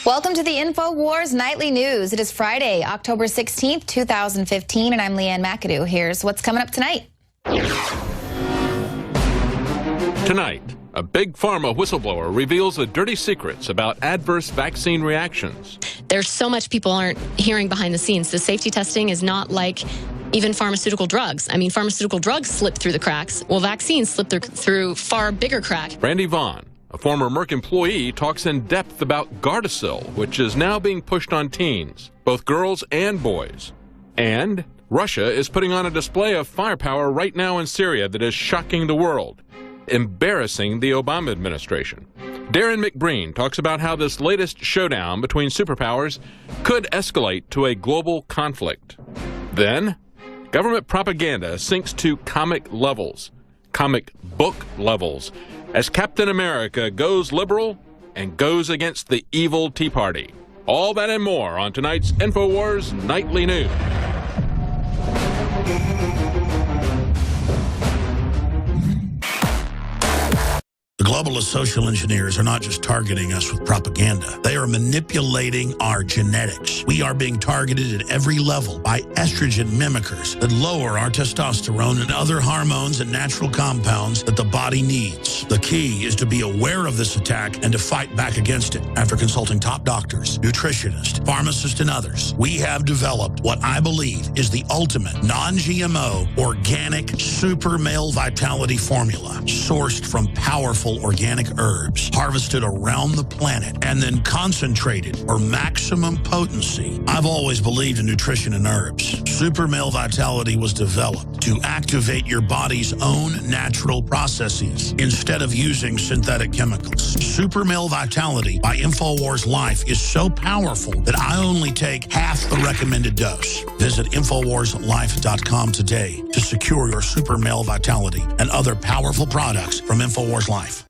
Welcome to the INFOWARS Nightly News. It is Friday, October 16th, 2015, and I'm McAdoo. Here's what's coming up tonight. Tonight, a big pharma whistleblower reveals the dirty secrets about adverse vaccine reactions. There's so much people aren't hearing behind the scenes. The safety testing is not like even pharmaceutical drugs. I mean, pharmaceutical drugs slip through the cracks. Well, vaccines slip through far bigger cracks. Randy Vaughn, a former Merck employee, talks in depth about Gardasil, which is now being pushed on teens, both girls and boys. And Russia is putting on a display of firepower right now in Syria that is shocking the world, embarrassing the Obama administration. Darren McBreen talks about how this latest showdown between superpowers could escalate to a global conflict. Then, government propaganda sinks to comic book levels, as Captain America goes liberal and goes against the evil Tea Party. All that and more on tonight's INFOWARS Nightly News. The globalist social engineers are not just targeting us with propaganda. They are manipulating our genetics. We are being targeted at every level by estrogen mimickers that lower our testosterone and other hormones and natural compounds that the body needs. The key is to be aware of this attack and to fight back against it. After consulting top doctors, nutritionists, pharmacists, and others, we have developed what I believe is the ultimate non-GMO organic super male vitality formula, sourced from powerful organic herbs harvested around the planet and then concentrated for maximum potency. I've always believed in nutrition and herbs. Super Male Vitality was developed to activate your body's own natural processes instead of using synthetic chemicals. Super Male Vitality by INFOWARS Life is so powerful that I only take half the recommended dose. Visit INFOWARSLife.com today to secure your Super Male Vitality and other powerful products from INFOWARS Life.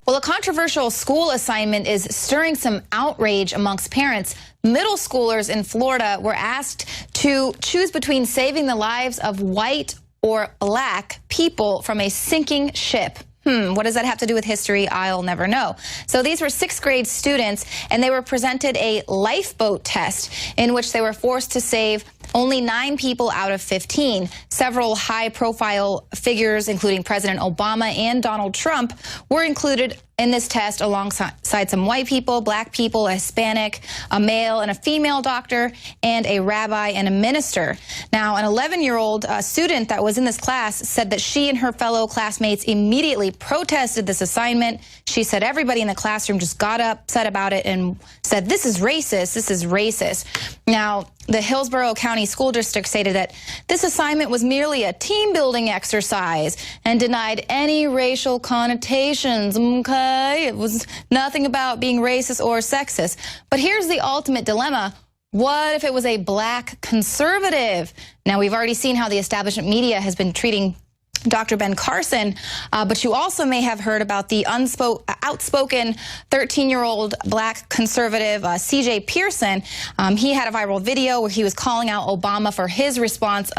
Well, a controversial school assignment is stirring some outrage amongst parents. Middle schoolers in Florida were asked to choose between saving the lives of white or black people from a sinking ship. What does that have to do with history? I'll never know. So these were 6th grade students, and they were presented a lifeboat test in which they were forced to save only 9 people out of 15. Several high-profile figures, including President Obama and Donald Trump, were included in this test alongside some white people, black people, a Hispanic, a male and a female doctor, and a rabbi and a minister. Now, an 11-year-old student that was in this class said that she and her fellow classmates immediately protested this assignment. She said everybody in the classroom just got upset about it and said, "This is racist, this is racist." Now, the Hillsborough County School District stated that this assignment was merely a team-building exercise and denied any racial connotations. Okay, it was nothing about being racist or sexist. But here's the ultimate dilemma. What if it was a black conservative? Now, we've already seen how the establishment media has been treating Dr. Ben Carson, but you also may have heard about the outspoken 13-year-old black conservative C.J. Pearson. He had a viral video where he was calling out Obama for his response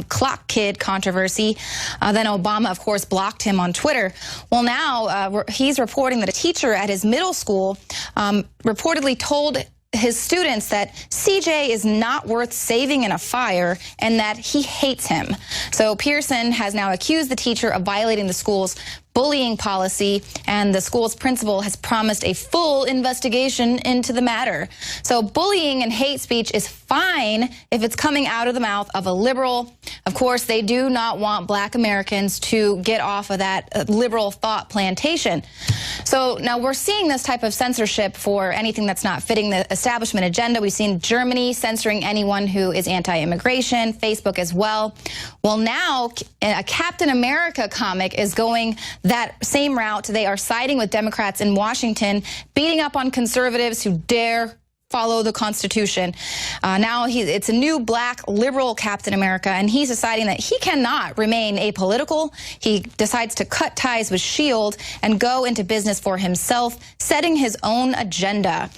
clock kid controversy. Then Obama, of course, blocked him on Twitter. Well, now he's reporting that a teacher at his middle school reportedly told his students that CJ is not worth saving in a fire and that he hates him. So Pearson has now accused the teacher of violating the school's bullying policy, and the school's principal has promised a full investigation into the matter. So bullying and hate speech is fine if it's coming out of the mouth of a liberal. Of course, they do not want black Americans to get off of that liberal thought plantation. So now we're seeing this type of censorship for anything that's not fitting the establishment agenda. We've seen Germany censoring anyone who is anti-immigration, Facebook as well. Well, now a Captain America comic is going that same route. They are siding with Democrats in Washington, beating up on conservatives who dare follow the Constitution. Now it's a new black liberal Captain America, and he's deciding that he cannot remain apolitical. He decides to cut ties with S.H.I.E.L.D. and go into business for himself, setting his own agenda.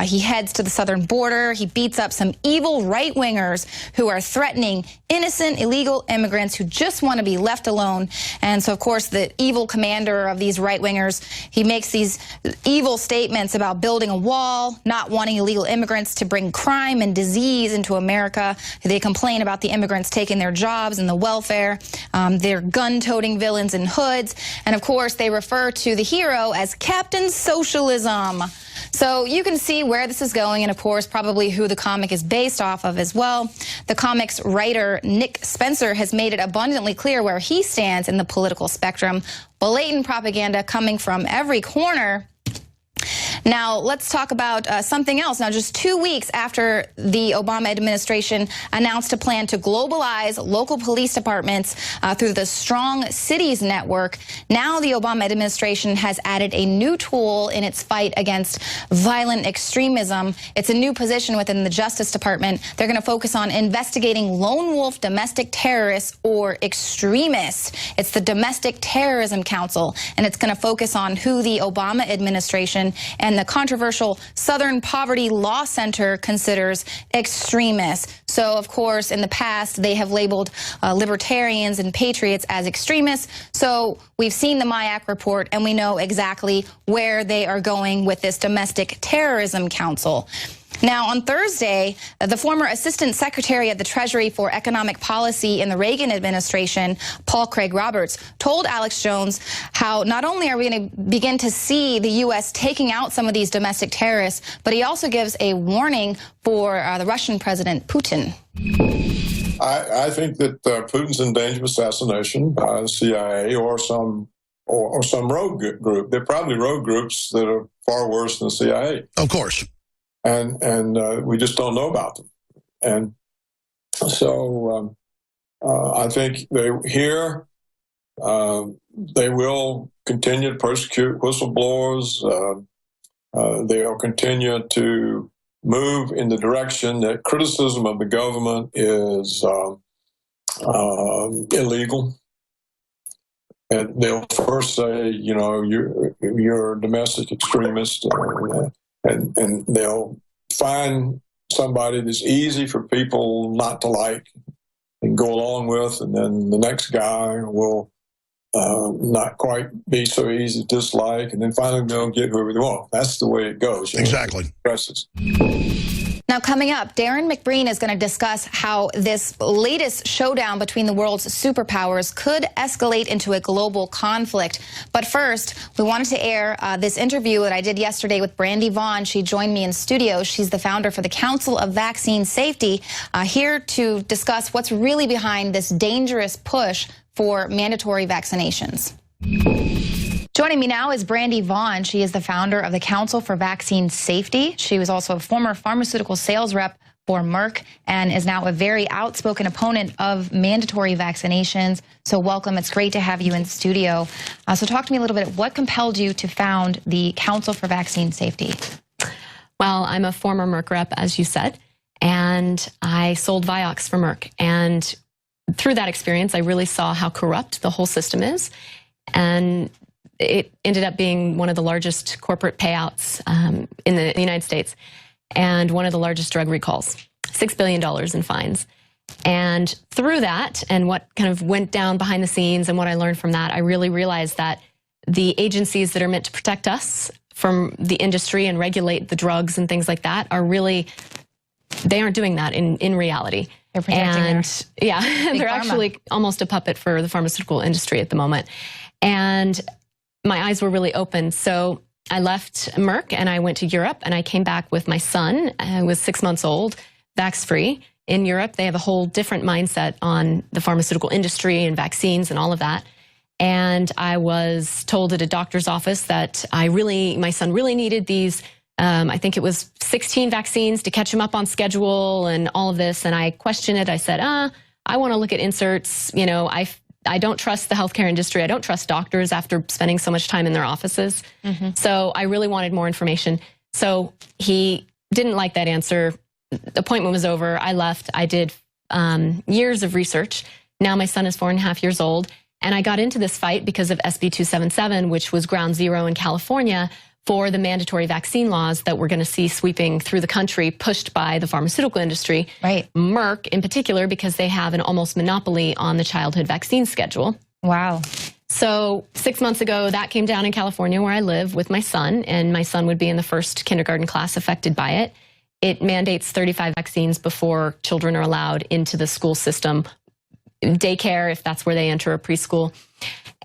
He heads to the southern border. He beats up some evil right-wingers who are threatening innocent illegal immigrants who just want to be left alone. And so, of course, the evil commander of these right-wingers, he makes these evil statements about building a wall, not wanting illegal immigrants to bring crime and disease into America. They complain about the immigrants taking their jobs and the welfare. They're gun-toting villains in hoods. And, of course, they refer to the hero as Captain Socialism. So you can see where this is going, and of course probably who the comic is based off of as well. The comic's writer Nick Spencer has made it abundantly clear where he stands in the political spectrum. Blatant propaganda coming from every corner. Now, let's talk about something else. Now, just 2 weeks after the Obama administration announced a plan to globalize local police departments through the Strong Cities Network, now the Obama administration has added a new tool in its fight against violent extremism. It's a new position within the Justice Department. They're going to focus on investigating lone wolf domestic terrorists or extremists. It's the Domestic Terrorism Council, and it's going to focus on who the Obama administration and the controversial Southern Poverty Law Center considers extremists. So, of course, in the past, they have labeled libertarians and patriots as extremists. So we've seen the MIAC report, and we know exactly where they are going with this Domestic Terrorism Council. Now, on Thursday, the former Assistant Secretary of the Treasury for Economic Policy in the Reagan administration, Paul Craig Roberts, told Alex Jones how not only are we going to begin to see the U.S. taking out some of these domestic terrorists, but he also gives a warning for the Russian President Putin. I think that Putin's in danger of assassination by the CIA or some rogue group. There are probably rogue groups that are far worse than the CIA. Of course. And we just don't know about them. And so I think they will continue to persecute whistleblowers. They'll continue to move in the direction that criticism of the government is illegal. And they'll first say, you know, you're a domestic extremist. And they'll find somebody that's easy for people not to like and go along with, and then the next guy will not quite be so easy to dislike, and then finally they'll get whoever they want. That's the way it goes. Exactly. Now, coming up, Darren McBreen is going to discuss how this latest showdown between the world's superpowers could escalate into a global conflict. But first, we wanted to air this interview that I did yesterday with Brandy Vaughn. She joined me in studio. She's the founder for the Council of Vaccine Safety, here to discuss what's really behind this dangerous push for mandatory vaccinations. Joining me now is Brandy Vaughn. She is the founder of the Council for Vaccine Safety. She was also a former pharmaceutical sales rep for Merck and is now a very outspoken opponent of mandatory vaccinations. So welcome. It's great to have you in studio. So talk to me a little bit. What compelled you to found the Council for Vaccine Safety? Well, I'm a former Merck rep, as you said, and I sold Vioxx for Merck. And through that experience, I really saw how corrupt the whole system is. And it ended up being one of the largest corporate payouts in the United States and one of the largest drug recalls, $6 billion in fines. And through that and what kind of went down behind the scenes and what I learned from that, I really realized that the agencies that are meant to protect us from the industry and regulate the drugs and things like that are really, they aren't doing that in reality. They're protecting yeah, they're pharma. actually almost a puppet for the pharmaceutical industry at the moment. And my eyes were really open. So I left Merck and I went to Europe, and I came back with my son, who was 6 months old, vax-free. In Europe, they have a whole different mindset on the pharmaceutical industry and vaccines and all of that. And I was told at a doctor's office that my son really needed these, I think it was 16 vaccines to catch him up on schedule and all of this. And I questioned it. I said, I want to look at inserts. You know, I don't trust the healthcare industry. I don't trust doctors after spending so much time in their offices. So I really wanted more information. So he didn't like that answer. The appointment was over. I left. I did years of research. Now my son is 4.5 years old. And I got into this fight because of SB 277, which was ground zero in California for the mandatory vaccine laws that we're going to see sweeping through the country, pushed by the pharmaceutical industry. Right. Merck in particular, because they have an almost monopoly on the childhood vaccine schedule. Wow. So 6 months ago, that came down in California where I live with my son, and my son would be in the first kindergarten class affected by it. It mandates 35 vaccines before children are allowed into the school system, daycare, if that's where they enter, a preschool.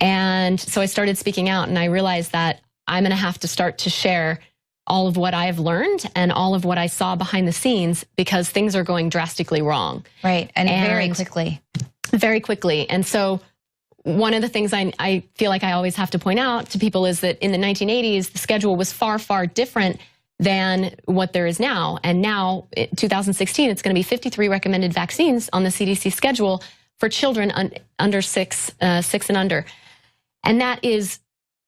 And so I started speaking out, and I realized that I'm going to have to start to share all of what I've learned and all of what I saw behind the scenes, because things are going drastically wrong. Right, and very quickly. Very quickly. And so one of the things I feel like I always have to point out to people is that in the 1980s, the schedule was far, far different than what there is now. And now, in 2016, it's going to be 53 recommended vaccines on the CDC schedule for children under six and under. And that is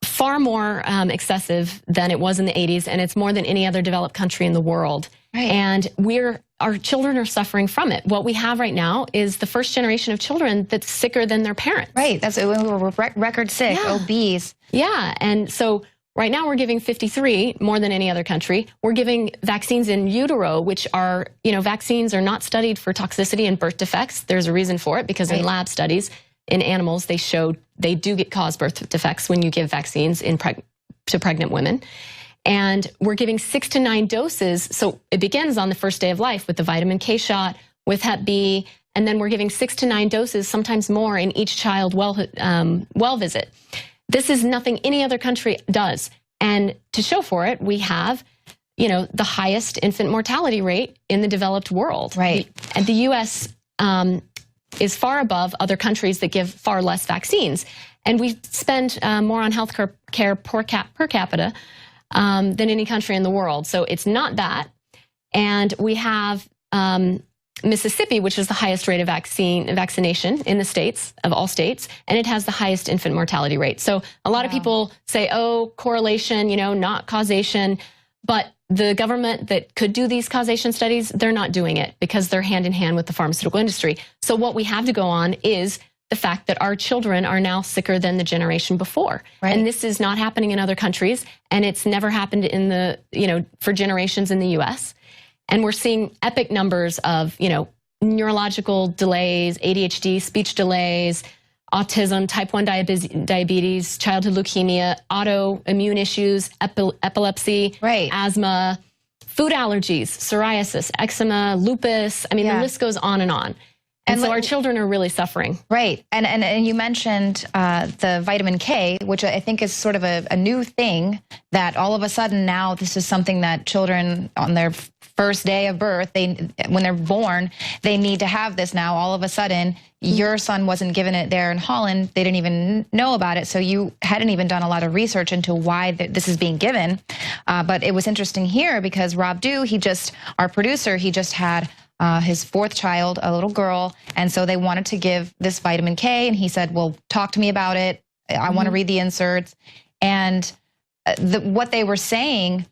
far more excessive than it was in the 80s, and it's more than any other developed country in the world. Right. And our children are suffering from it. What we have right now is the first generation of children that's sicker than their parents. Right, that's when we were record sick, obese. Yeah, and so right now we're giving 53, more than any other country. We're giving vaccines in utero, which are, vaccines are not studied for toxicity and birth defects. There's a reason for it, because in lab studies in animals, they showed they do cause birth defects when you give vaccines to pregnant women. And we're giving 6 to 9 doses. So it begins on the first day of life with the vitamin K shot, with Hep B, and then we're giving 6 to 9 doses, sometimes more, in each child well visit. This is nothing any other country does. And to show for it, we have, the highest infant mortality rate in the developed world. Right. And the U.S. Is far above other countries that give far less vaccines. And we spend more on health care per capita than any country in the world. So it's not that. And we have Mississippi, which is the highest rate of vaccination in the states, of all states, and it has the highest infant mortality rate. So a lot of people say, oh, correlation, not causation. But the government that could do these causation studies, they're not doing it because they're hand in hand with the pharmaceutical industry. So what we have to go on is the fact that our children are now sicker than the generation before. Right. And this is not happening in other countries, and it's never happened in for generations in the US. And we're seeing epic numbers of, neurological delays, ADHD, speech delays, autism, type 1 diabetes, childhood leukemia, autoimmune issues, epilepsy, asthma, food allergies, psoriasis, eczema, lupus. I mean, the list goes on and on. And so our children are really suffering. Right. And you mentioned the vitamin K, which I think is sort of a new thing, that all of a sudden now this is something that children on their first day of birth, when they're born, they need to have this now. All of a sudden, your son wasn't given it there in Holland. They didn't even know about it. So you hadn't even done a lot of research into why this is being given. But it was interesting here because Rob Dew, our producer, he just had his 4th child, a little girl, and so they wanted to give this vitamin K, and he said, well, talk to me about it. I want to read the inserts. And what they were saying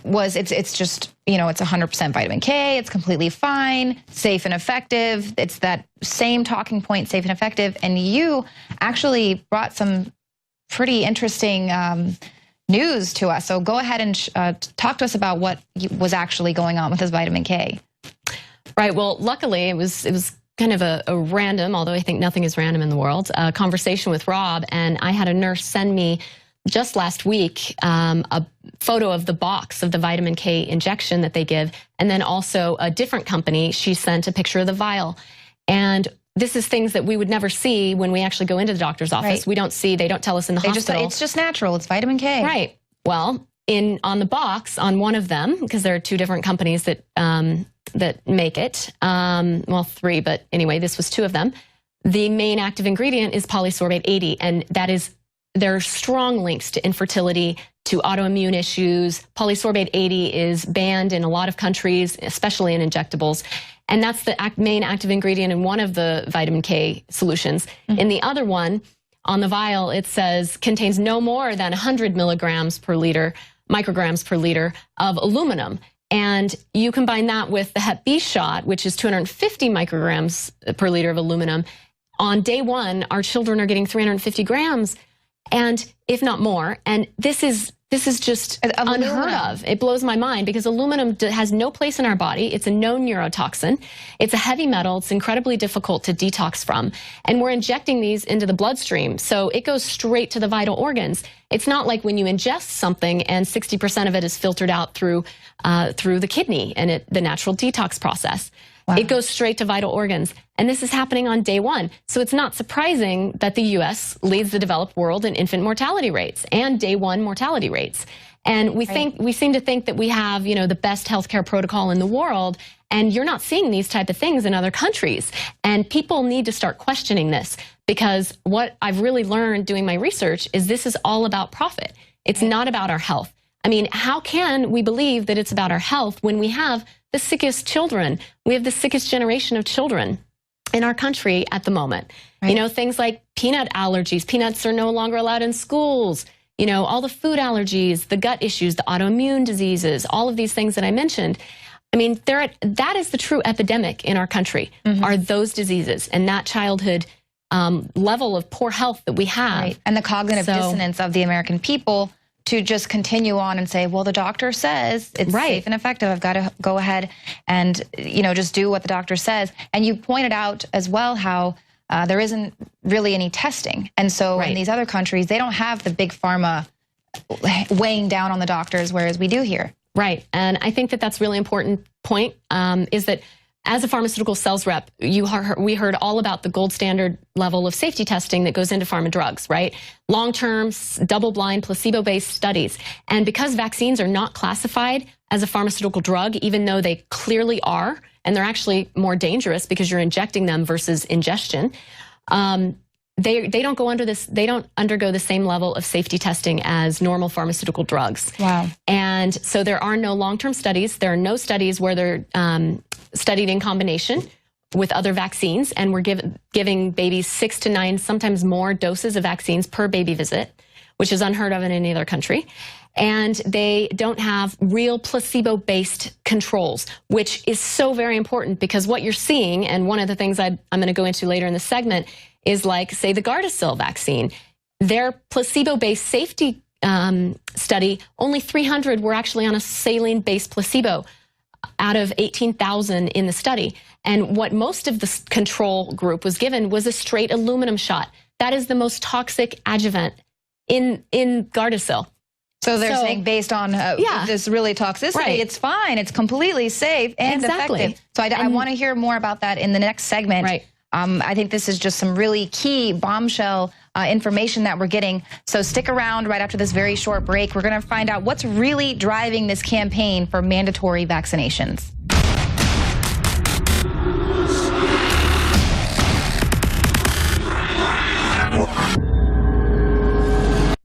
was it's just, it's 100% vitamin K, it's completely fine, safe and effective. It's that same talking point, safe and effective. And you actually brought some pretty interesting news to us. So go ahead and talk to us about what was actually going on with this vitamin K. Right. Well, luckily it was kind of a random, although I think nothing is random in the world, conversation with Rob. And I had a nurse send me just last week a photo of the box of the vitamin K injection that they give. And then also a different company, she sent a picture of the vial. And this is things that we would never see when we actually go into the doctor's office. Right. We don't see, they don't tell us in the hospital. It's just natural. It's vitamin K. Right. Well, on the box, on one of them, because there are 2 different companies that make it, well, 3, but anyway, this was 2 of them. The main active ingredient is polysorbate 80, and there are strong links to infertility, to autoimmune issues. Polysorbate 80 is banned in a lot of countries, especially in injectables. And that's the main active ingredient in one of the vitamin K solutions. Mm-hmm. In the other one, on the vial, it says contains no more than 100 micrograms per liter of aluminum. And you combine that with the Hep B shot, which is 250 micrograms per liter of aluminum. On day 1, our children are getting 350 grams, and if not more. And this is This is just Aluminum. unheard of. It blows my mind because aluminum has no place in our body. It's a known neurotoxin. It's a heavy metal. It's incredibly difficult to detox from. And we're injecting these into the bloodstream. So it goes straight to the vital organs. It's not like when you ingest something and 60% of it is filtered out through the kidney and the natural detox process. Wow. It goes straight to vital organs. And this is happening on day one. So it's not surprising that the U.S. leads the developed world in infant mortality rates and day one mortality rates. And we seem to think that we have, the best healthcare protocol in the world, and you're not seeing these type of things in other countries. And people need to start questioning this, because what I've really learned doing my research is this is all about profit. It's not about our health. I mean, how can we believe that it's about our health when we have the sickest children? We have the sickest generation of children in our country at the moment. Right. Things like peanut allergies. Peanuts are no longer allowed in schools. All the food allergies, the gut issues, the autoimmune diseases, all of these things that I mentioned. I mean, that is the true epidemic in our country, are those diseases and that childhood level of poor health that we have. Right. And the cognitive dissonance of the American people to just continue on and say, well, the doctor says it's safe and effective. I've got to go ahead and, just do what the doctor says. And you pointed out as well how there isn't really any testing. And so in these other countries, they don't have the big pharma weighing down on the doctors, whereas we do here. Right. And I think that that's a really important point, is that as a pharmaceutical sales rep, we heard all about the gold standard level of safety testing that goes into pharma drugs, right? Long-term, double-blind, placebo-based studies. And because vaccines are not classified as a pharmaceutical drug, even though they clearly are, and they're actually more dangerous because you're injecting them versus ingestion, they don't go under this. They don't undergo the same level of safety testing as normal pharmaceutical drugs. Wow! And so there are no long-term studies. There are no studies where they're studied in combination with other vaccines, and we're giving babies 6 to 9, sometimes more doses of vaccines per baby visit, which is unheard of in any other country. And they don't have real placebo-based controls, which is so very important, because what you're seeing, and one of the things I'm going to go into later in the segment, is like, say, the Gardasil vaccine. Their placebo-based safety study, only 300 were actually on a saline-based placebo out of 18,000 in the study. And what most of the control group was given was a straight aluminum shot. That is the most toxic adjuvant in Gardasil. So they're saying based on this really toxicity, it's fine. It's completely safe and effective. So I want to hear more about that in the next segment. Right. I think this is just some really key bombshell information that we're getting. So stick around right after this very short break. We're going to find out what's really driving this campaign for mandatory vaccinations.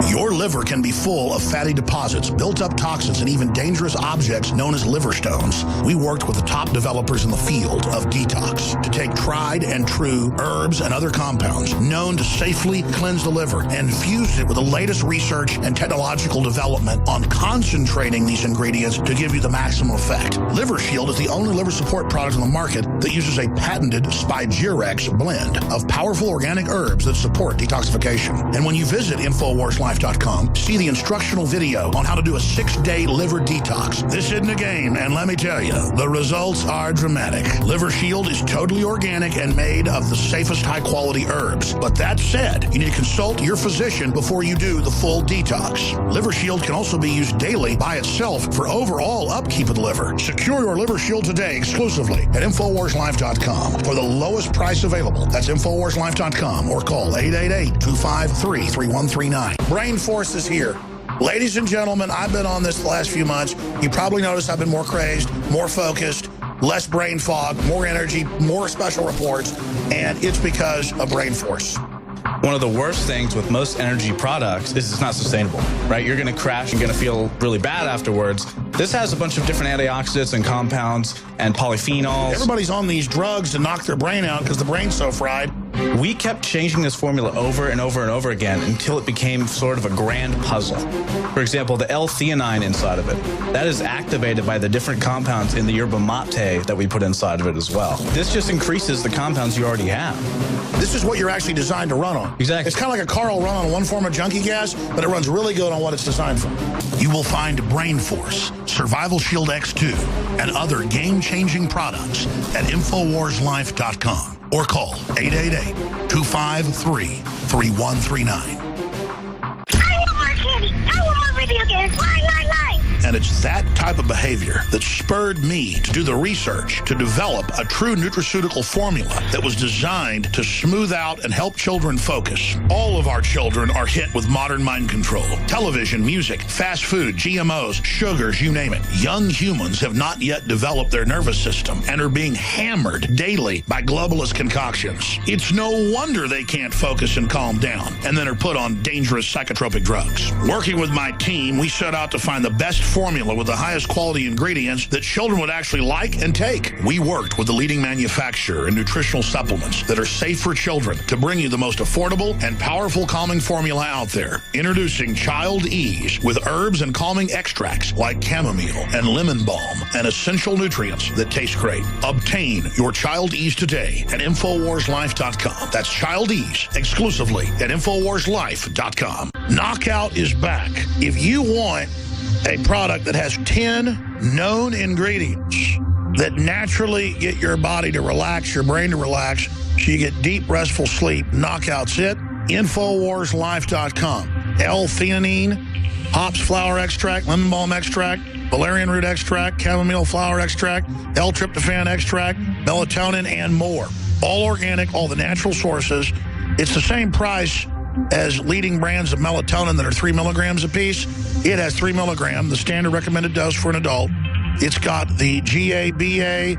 Your liver can be full of fatty deposits, built-up toxins, and even dangerous objects known as liver stones. We worked with the top developers in the field of detox to take tried and true herbs and other compounds known to safely cleanse the liver and fuse it with the latest research and technological development on concentrating these ingredients to give you the maximum effect. Liver Shield is the only liver support product on the market that uses a patented Spigirex blend of powerful organic herbs that support detoxification. And when you visit InfoWarsLife.com, see the instructional video on how to do a 6-day liver detox. This isn't a game, and let me tell you, the results are dramatic. Liver Shield is totally organic and made of the safest high-quality herbs. But that said, you need to consult your physician before you do the full detox. Liver Shield can also be used daily by itself for overall upkeep of the liver. Secure your Liver Shield today exclusively at InfoWarsLife.com for the lowest price available. That's InfoWarsLife.com, or call 888-253-3139. Brain Force is here. Ladies and gentlemen, I've been on this the last few months. You probably noticed I've been more crazed, more focused, less brain fog, more energy, more special reports, and it's because of Brain Force. One of the worst things with most energy products is it's not sustainable, right? You're going to crash and going to feel really bad afterwards. This has a bunch of different antioxidants and compounds and polyphenols. Everybody's on these drugs to knock their brain out because the brain's so fried. We kept changing this formula over and over and over again until it became sort of a grand puzzle. For example, the L-theanine inside of it, that is activated by the different compounds in the yerba mate that we put inside of it as well. This just increases the compounds you already have. This is what you're actually designed to run on. Exactly. It's kind of like a car will run on one form of junkie gas, but it runs really good on what it's designed for. You will find Brain Force, Survival Shield X2, and other game-changing products at InfoWarsLife.com or call 888-253-3139. I want more candy. I want more video games. Line. And it's that type of behavior that spurred me to do the research to develop a true nutraceutical formula that was designed to smooth out and help children focus. All of our children are hit with modern mind control. Television, music, fast food, GMOs, sugars, you name it. Young humans have not yet developed their nervous system and are being hammered daily by globalist concoctions. It's no wonder they can't focus and calm down and then are put on dangerous psychotropic drugs. Working with my team, we set out to find the best formula with the highest quality ingredients that children would actually like and take. We worked with the leading manufacturer in nutritional supplements that are safe for children to bring you the most affordable and powerful calming formula out there. Introducing Child Ease with herbs and calming extracts like chamomile and lemon balm and essential nutrients that taste great. Obtain your Child Ease today at InfoWarsLife.com. That's Child Ease exclusively at InfoWarsLife.com. Knockout is back. If you want a product that has 10 known ingredients that naturally get your body to relax, your brain to relax, so you get deep, restful sleep, Knockout's it. InfoWarsLife.com. L-theanine, hops flower extract, lemon balm extract, valerian root extract, chamomile flower extract, L-tryptophan extract, melatonin, and more. All organic, all the natural sources. It's the same price as leading brands of melatonin that are 3 milligrams a piece. It has 3 milligrams, the standard recommended dose for an adult. It's got the GABA,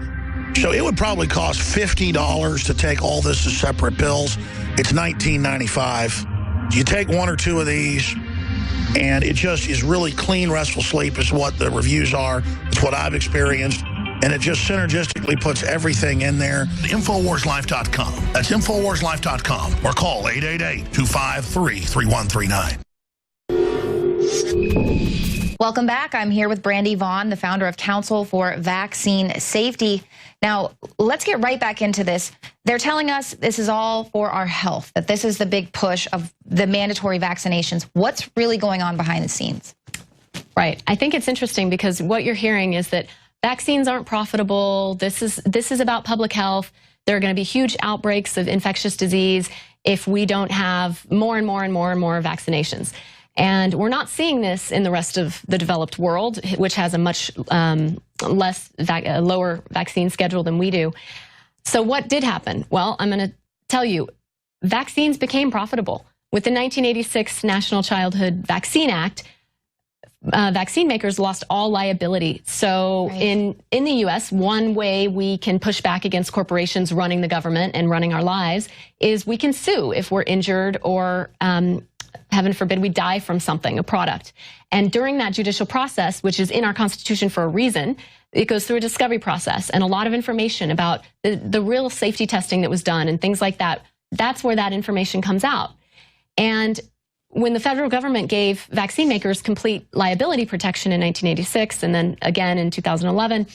so it would probably cost $50 to take all this as separate pills. It's $19.95. You take one or two of these, and it just is really clean, restful sleep is what the reviews are. It's what I've experienced. And it just synergistically puts everything in there. InfoWarsLife.com. That's InfoWarsLife.com. Or call 888-253-3139. Welcome back. I'm here with Brandy Vaughn, the founder of Council for Vaccine Safety. Now, let's get right back into this. They're telling us this is all for our health, that this is the big push of the mandatory vaccinations. What's really going on behind the scenes? Right. I think it's interesting because what you're hearing is that vaccines aren't profitable. This is about public health. There are going to be huge outbreaks of infectious disease if we don't have more and more vaccinations. And we're not seeing this in the rest of the developed world, which has a much lower vaccine schedule than we do. So what did happen? Well, I'm going to tell you, vaccines became profitable. With the 1986 National Childhood Vaccine Act, vaccine makers lost all liability. So right. in the U.S., one way we can push back against corporations running the government and running our lives is we can sue if we're injured or, heaven forbid, we die from something, a product. And during that judicial process, which is in our Constitution for a reason, it goes through a discovery process and a lot of information about the real safety testing that was done and things like that. That's where that information comes out. And when the federal government gave vaccine makers complete liability protection in 1986 and then again in 2011,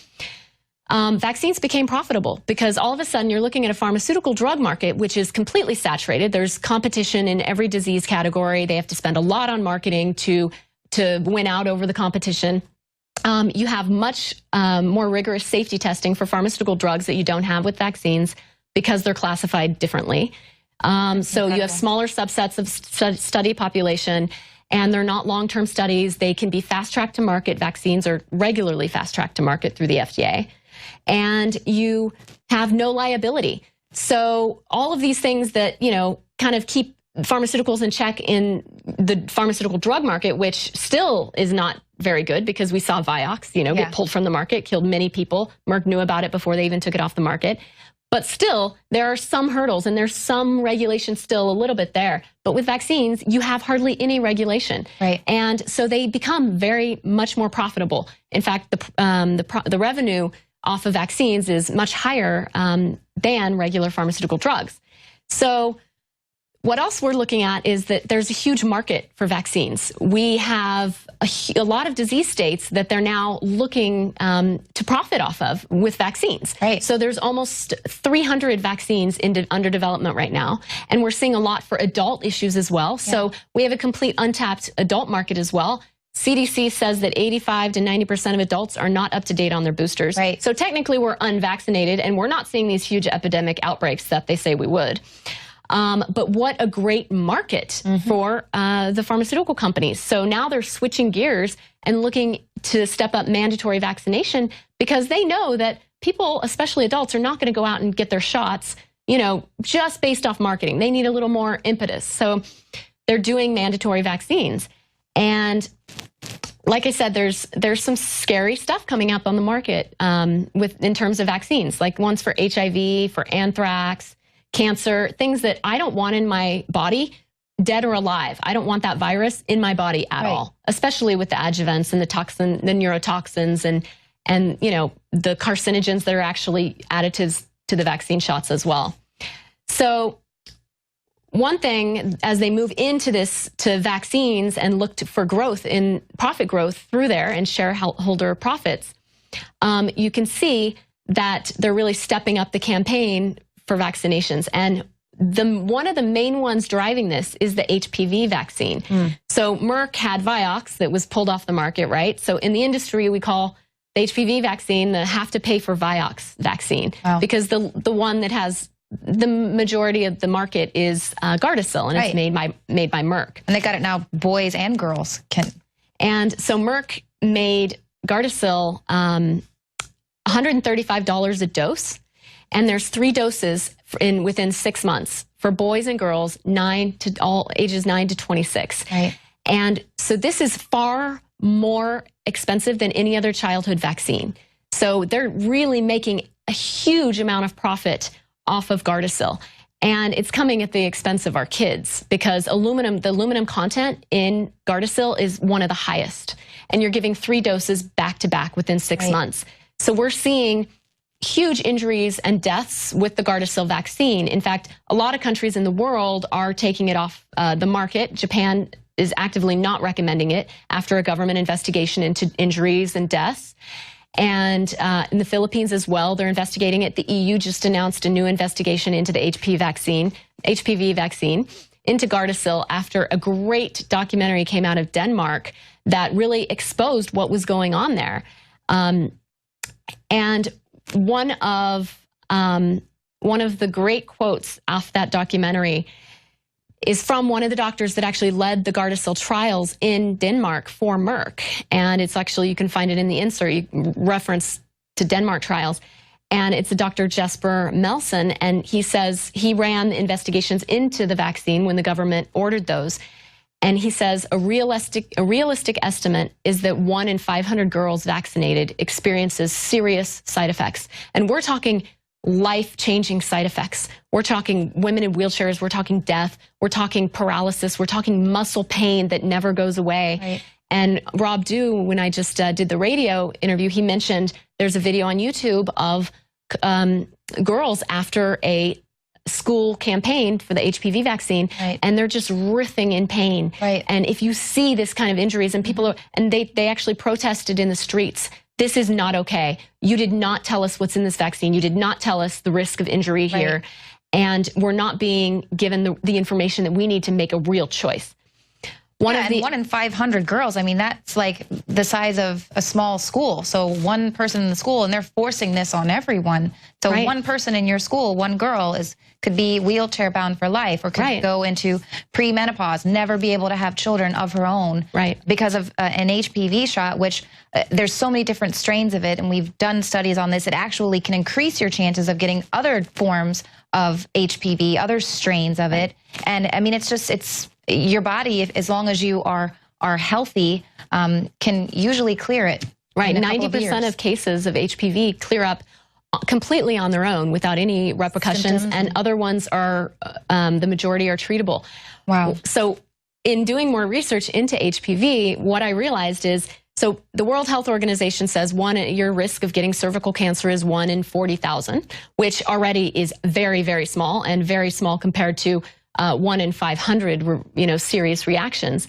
vaccines became profitable because all of a sudden you're looking at a pharmaceutical drug market which is completely saturated. There's competition in every disease category. They have to spend a lot on marketing to win out over the competition. You have much more rigorous safety testing for pharmaceutical drugs that you don't have with vaccines because they're classified differently. So you have smaller subsets of study population, and they're not long-term studies. They can be fast-tracked to market. Vaccines are regularly fast-tracked to market through the FDA. And you have no liability. So all of these things that, you know, kind of keep pharmaceuticals in check in the pharmaceutical drug market, which still is not very good because we saw Vioxx, you know, get pulled from the market, killed many people. Merck knew about it before they even took it off the market. But still, there are some hurdles and there's some regulation still a little bit there. But with vaccines, you have hardly any regulation. Right. And so they become very much more profitable. In fact, the revenue off of vaccines is much higher than regular pharmaceutical drugs. So what else we're looking at is that there's a huge market for vaccines. We have a lot of disease states that they're now looking to profit off of with vaccines. Right. So there's almost 300 vaccines under development right now. And we're seeing a lot for adult issues as well. Yeah. So we have a complete untapped adult market as well. CDC says that 85 to 90% of adults are not up to date on their boosters. Right. So technically we're unvaccinated and we're not seeing these huge epidemic outbreaks that they say we would. But what a great market for the pharmaceutical companies. So now they're switching gears and looking to step up mandatory vaccination because they know that people, especially adults, are not going to go out and get their shots, you know, just based off marketing. They need a little more impetus. So they're doing mandatory vaccines. And like I said, there's some scary stuff coming up on the market in terms of vaccines, like ones for HIV, for anthrax, cancer, things that I don't want in my body, dead or alive. I don't want that virus in my body at all, especially with the adjuvants and the neurotoxins and you know, the carcinogens that are actually additives to the vaccine shots as well. So one thing, as they move into vaccines and look for growth in profit growth through there and shareholder profits, you can see that they're really stepping up the campaign for vaccinations. And one of the main ones driving this is the HPV vaccine. So Merck had Vioxx that was pulled off the market, right? So in the industry, we call the HPV vaccine the have to pay for Vioxx vaccine because the one that has the majority of the market is Gardasil, and it's made by Merck. And they got it now, boys and girls can. And so Merck made Gardasil $135 a dose. And there's 3 doses within 6 months for boys and girls, all ages 9 to 26. Right. And so this is far more expensive than any other childhood vaccine. So they're really making a huge amount of profit off of Gardasil. And it's coming at the expense of our kids because the aluminum content in Gardasil is one of the highest. And you're giving 3 doses back to back within 6 months. So we're seeing huge injuries and deaths with the Gardasil vaccine. In fact, a lot of countries in the world are taking it off the market. Japan is actively not recommending it after a government investigation into injuries and deaths. And in the Philippines as well, they're investigating it. The EU just announced a new investigation into the HPV vaccine into Gardasil after a great documentary came out of Denmark that really exposed what was going on there. And one of the great quotes off that documentary is from one of the doctors that actually led the Gardasil trials in Denmark for Merck. And it's actually, you can find it in the insert, you reference to Denmark trials. And it's a Dr. Jesper Melson, and he says he ran investigations into the vaccine when the government ordered those. And he says a realistic estimate is that 1 in 500 girls vaccinated experiences serious side effects. And we're talking life-changing side effects. We're talking women in wheelchairs, we're talking death, we're talking paralysis, we're talking muscle pain that never goes away. Right. And Rob Dew, when I just did the radio interview, he mentioned there's a video on YouTube of girls after a school campaign for the HPV vaccine, and they're just writhing in pain. Right. And if you see this kind of injuries, and people are, and they actually protested in the streets. This is not okay. You did not tell us what's in this vaccine. You did not tell us the risk of injury here. And we're not being given the information that we need to make a real choice. One in 500 girls, I mean, that's like the size of a small school. So one person in the school, and they're forcing this on everyone. So one person in your school, one girl, could be wheelchair bound for life, or could go into premenopause, never be able to have children of her own because of an HPV shot, which there's so many different strains of it. And we've done studies on this. It actually can increase your chances of getting other forms of HPV, other strains of it. And I mean, it's your body, as long as you are healthy, can usually clear it. Right, 90% of cases of HPV clear up completely on their own without any repercussions, and other ones are, the majority are treatable. Wow. So in doing more research into HPV, what I realized is So the World Health Organization says your risk of getting cervical cancer is 1 in 40,000, which already is very, very small, and very small compared to 1 in 500, serious reactions.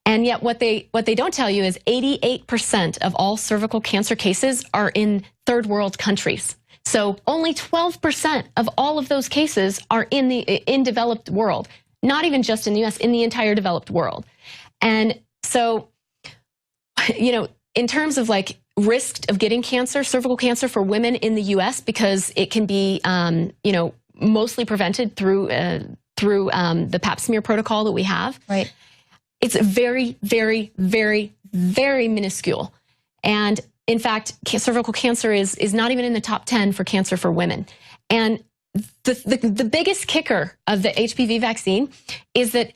And yet what they don't tell you is 88% of all cervical cancer cases are in third world countries. So only 12% of all of those cases are in developed world, not even just in the US, in the entire developed world. And so, in terms of like risk of getting cancer, cervical cancer for women in the US, because it can be, mostly prevented through the Pap smear protocol that we have. Right. It's very, very, very, very minuscule. And in fact, cervical cancer is not even in the top 10 for cancer for women. And the biggest kicker of the HPV vaccine is that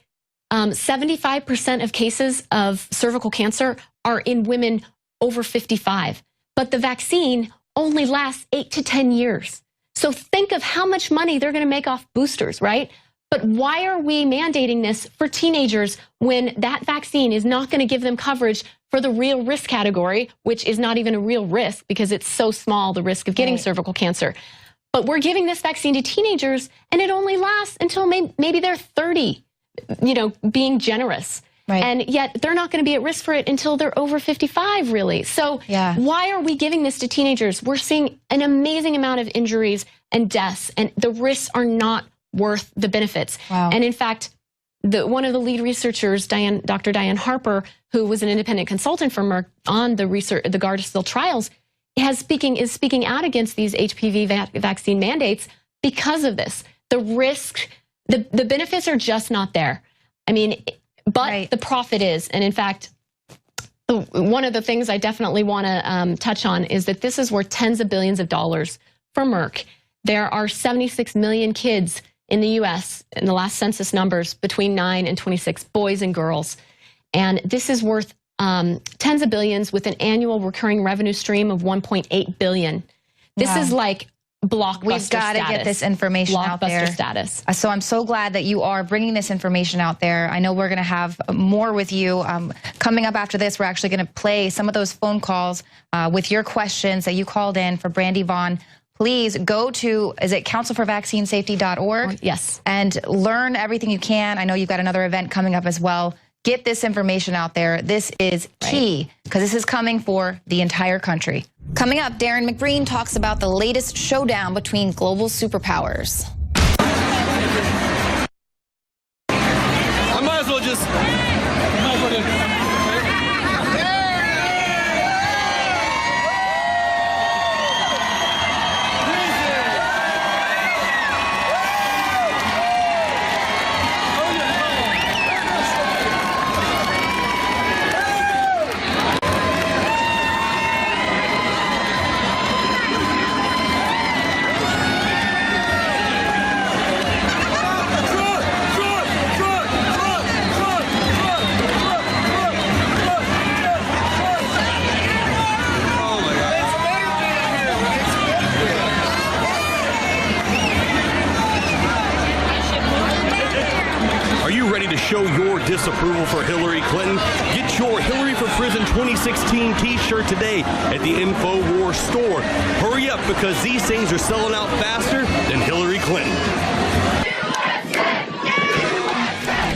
75% of cases of cervical cancer are in women over 55. But the vaccine only lasts 8 to 10 years. So think of how much money they're going to make off boosters, right? But why are we mandating this for teenagers when that vaccine is not going to give them coverage for the real risk category, which is not even a real risk because it's so small, the risk of getting cervical cancer. But we're giving this vaccine to teenagers and it only lasts until maybe they're 30, being generous. Right. And yet they're not going to be at risk for it until they're over 55, really. So why are we giving this to teenagers? We're seeing an amazing amount of injuries and deaths, and the risks are not worth the benefits. Wow. And in fact, one of the lead researchers, Dr. Diane Harper, who was an independent consultant for Merck on the Gardasil trials, is speaking out against these HPV vaccine mandates because of this. The risk, the benefits are just not there. I mean, but the profit is. And in fact, one of the things I definitely want to touch on is that this is worth tens of billions of dollars for Merck. There are 76 million kids in the US in the last census numbers between 9 and 26, boys and girls. And this is worth tens of billions with an annual recurring revenue stream of 1.8 billion. This is like blockbuster We've got to get this information out there. Blockbuster status. So I'm so glad that you are bringing this information out there. I know we're going to have more with you. Coming up after this, we're actually going to play some of those phone calls with your questions that you called in for Brandy Vaughn. Please go to, is it councilforvaccinesafety.org? Yes. And learn everything you can. I know you've got another event coming up as well. Get this information out there. This is key because this is coming for the entire country. Coming up, Darren McBreen talks about the latest showdown between global superpowers. I might as well just... Show your disapproval for Hillary Clinton. Get your Hillary for Prison 2016 t-shirt today at the INFOWARS store. Hurry up because these things are selling out faster than Hillary Clinton.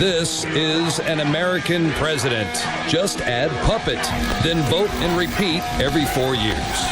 This is an American president. Just add puppet, then vote and repeat every 4 years.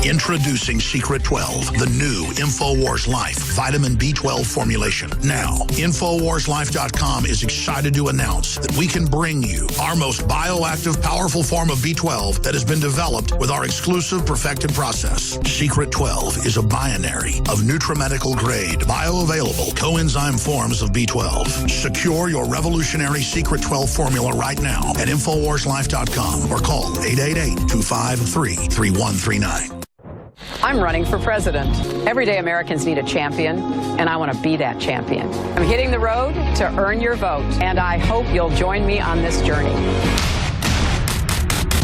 Introducing Secret 12, the new InfoWars Life vitamin B12 formulation. Now, InfoWarsLife.com is excited to announce that we can bring you our most bioactive, powerful form of B12 that has been developed with our exclusive perfected process. Secret 12 is a binary of nutramedical grade, bioavailable coenzyme forms of B12. Secure your revolutionary Secret 12 formula right now at InfoWarsLife.com or call 888-253-3139. I'm running for president. Everyday Americans need a champion, and I want to be that champion. I'm hitting the road to earn your vote, and I hope you'll join me on this journey.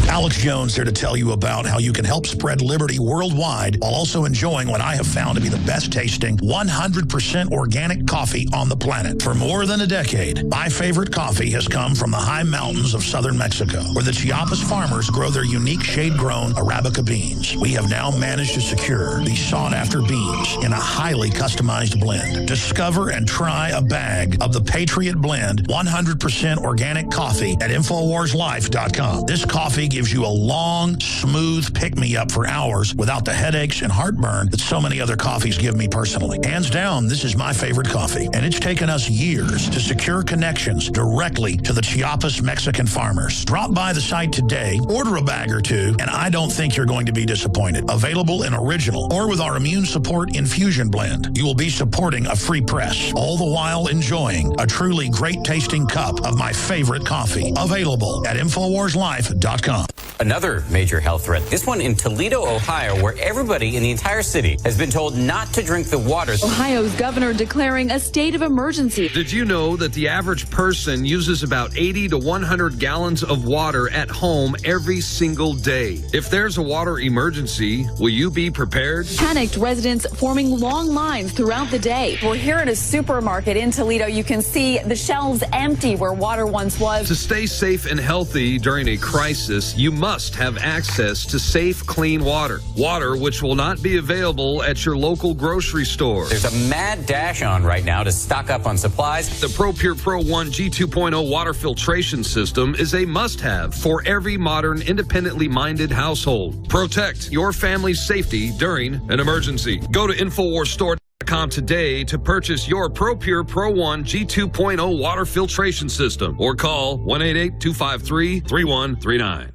Alex Jones here to tell you about how you can help spread liberty worldwide while also enjoying what I have found to be the best tasting 100% organic coffee on the planet. For more than a decade, my favorite coffee has come from the high mountains of southern Mexico, where the Chiapas farmers grow their unique shade-grown Arabica beans. We have now managed to secure these sought-after beans in a highly customized blend. Discover and try a bag of the Patriot Blend 100% organic coffee at InfoWarsLife.com. This coffee gives you a long, smooth pick-me-up for hours without the headaches and heartburn that so many other coffees give me personally. Hands down, this is my favorite coffee, and it's taken us years to secure connections directly to the Chiapas Mexican farmers. Drop by the site today, order a bag or two, and I don't think you're going to be disappointed. Available in original or with our immune support infusion blend. You will be supporting a free press, all the while enjoying a truly great-tasting cup of my favorite coffee. Available at InfoWarsLife.com. Another major health threat, this one in Toledo, Ohio, where everybody in the entire city has been told not to drink the water. Ohio's governor declaring a state of emergency. Did you know that the average person uses about 80 to 100 gallons of water at home every single day? If there's a water emergency, will you be prepared? Panicked residents forming long lines throughout the day. We're here at a supermarket in Toledo. You can see the shelves empty where water once was. To stay safe and healthy during a crisis, you must have access to safe, clean water. Water which will not be available at your local grocery store. There's a mad dash on right now to stock up on supplies. The ProPure Pro 1 G2.0 water filtration system is a must-have for every modern, independently minded household. Protect your family's safety during an emergency. Go to InfoWarsStore.com today to purchase your ProPure Pro 1 G2.0 water filtration system or call 1-888-253-3139.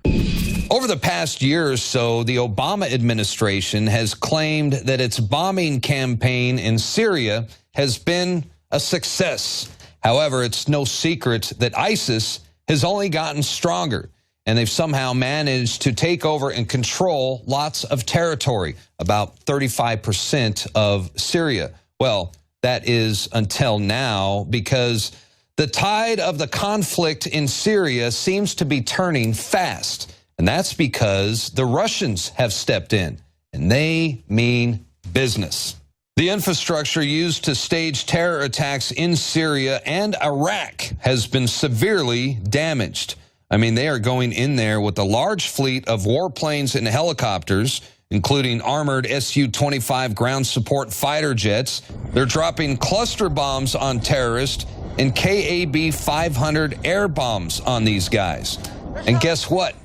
Over the past year or so, the Obama administration has claimed that its bombing campaign in Syria has been a success. However, it's no secret that ISIS has only gotten stronger, and they've somehow managed to take over and control lots of territory, about 35% of Syria. Well, that is until now, because the tide of the conflict in Syria seems to be turning fast. And that's because the Russians have stepped in, and they mean business. The infrastructure used to stage terror attacks in Syria and Iraq has been severely damaged. I mean, they are going in there with a large fleet of warplanes and helicopters, including armored Su-25 ground support fighter jets. They're dropping cluster bombs on terrorists and KAB-500 air bombs on these guys. And guess what?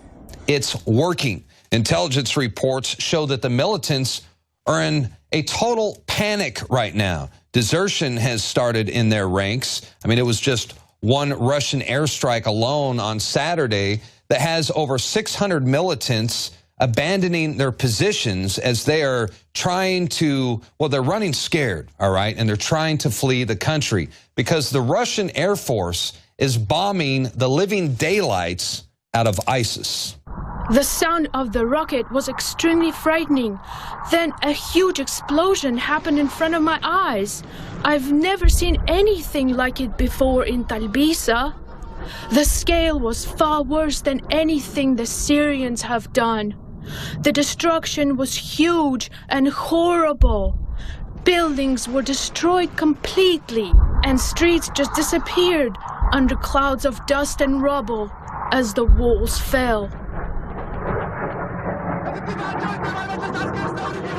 It's working. Intelligence reports show that the militants are in a total panic right now. Desertion has started in their ranks. I mean, it was just one Russian airstrike alone on Saturday that has over 600 militants abandoning their positions as they are trying to, well, they're running scared, all right, and they're trying to flee the country because the Russian Air Force is bombing the living daylights out of ISIS. The sound of the rocket was extremely frightening. Then a huge explosion happened in front of my eyes. I've never seen anything like it before in Talbisa. The scale was far worse than anything the Syrians have done. The destruction was huge and horrible. Buildings were destroyed completely, and streets just disappeared under clouds of dust and rubble as the walls fell.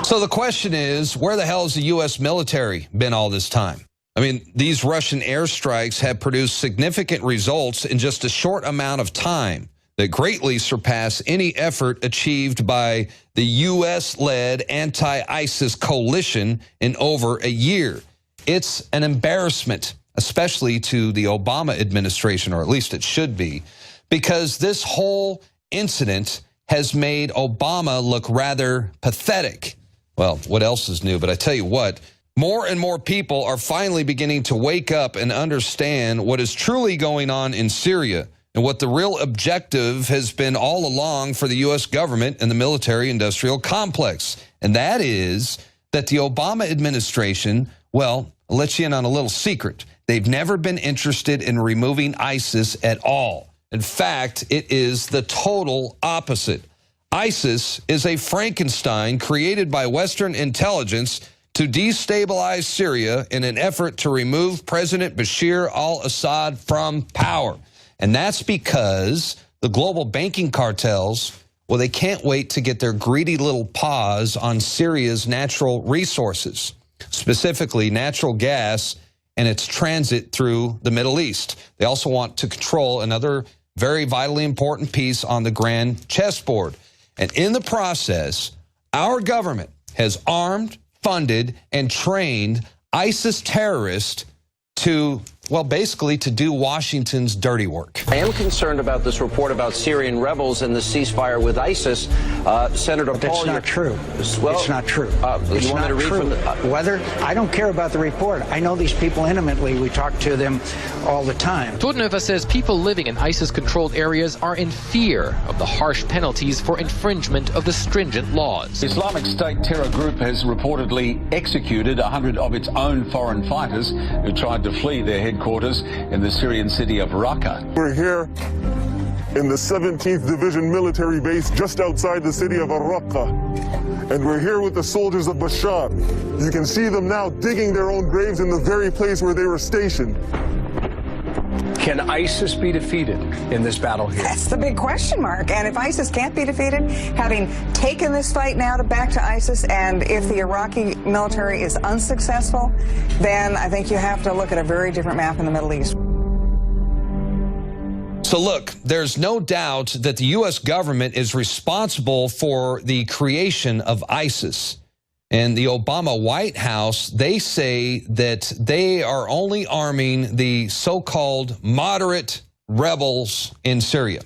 So the question is, where the hell has the U.S. military been all this time? I mean, these Russian airstrikes have produced significant results in just a short amount of time that greatly surpass any effort achieved by the U.S.-led anti-ISIS coalition in over a year. It's an embarrassment, especially to the Obama administration, or at least it should be, because this whole incident has made Obama look rather pathetic. Well, what else is new? But I tell you what, more and more people are finally beginning to wake up and understand what is truly going on in Syria and what the real objective has been all along for the U.S. government and the military-industrial complex. And that is that the Obama administration, well, I'll let you in on a little secret. They've never been interested in removing ISIS at all. In fact, it is the total opposite. ISIS is a Frankenstein created by Western intelligence to destabilize Syria in an effort to remove President Bashar al-Assad from power. And that's because the global banking cartels, well, they can't wait to get their greedy little paws on Syria's natural resources, specifically natural gas and its transit through the Middle East. They also want to control another very vitally important piece on the grand chessboard. And in the process, our government has armed, funded, and trained ISIS terrorists to, well, basically to do Washington's dirty work. I am concerned about this report about Syrian rebels and the ceasefire with ISIS. Senator But Paul, that's not true. Well, it's not true. It's You want not me to read true. from the, whether I don't care about the report. I know these people intimately. We talk to them all the time. Tornova says people living in ISIS-controlled areas are in fear of the harsh penalties for infringement of the stringent laws. Islamic State terror group has reportedly executed 100 of its own foreign fighters who tried to flee their headquarters in the Syrian city of Raqqa. We're here in the 17th Division military base just outside the city of Raqqa. And we're here with the soldiers of Bashar. You can see them now digging their own graves in the very place where they were stationed. Can ISIS be defeated in this battle here? That's the big question mark. And if ISIS can't be defeated, having taken this fight now back to ISIS, and if the Iraqi military is unsuccessful, then I think you have to look at a very different map in the Middle East. So look, there's no doubt that the U.S. government is responsible for the creation of ISIS. And the Obama White House, they say that they are only arming the so-called moderate rebels in Syria.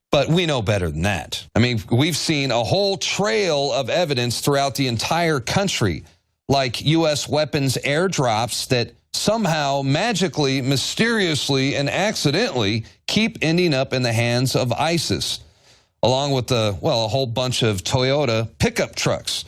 But we know better than that. I mean, we've seen a whole trail of evidence throughout the entire country, like U.S. weapons airdrops that somehow, magically, mysteriously, and accidentally keep ending up in the hands of ISIS, along with a whole bunch of Toyota pickup trucks.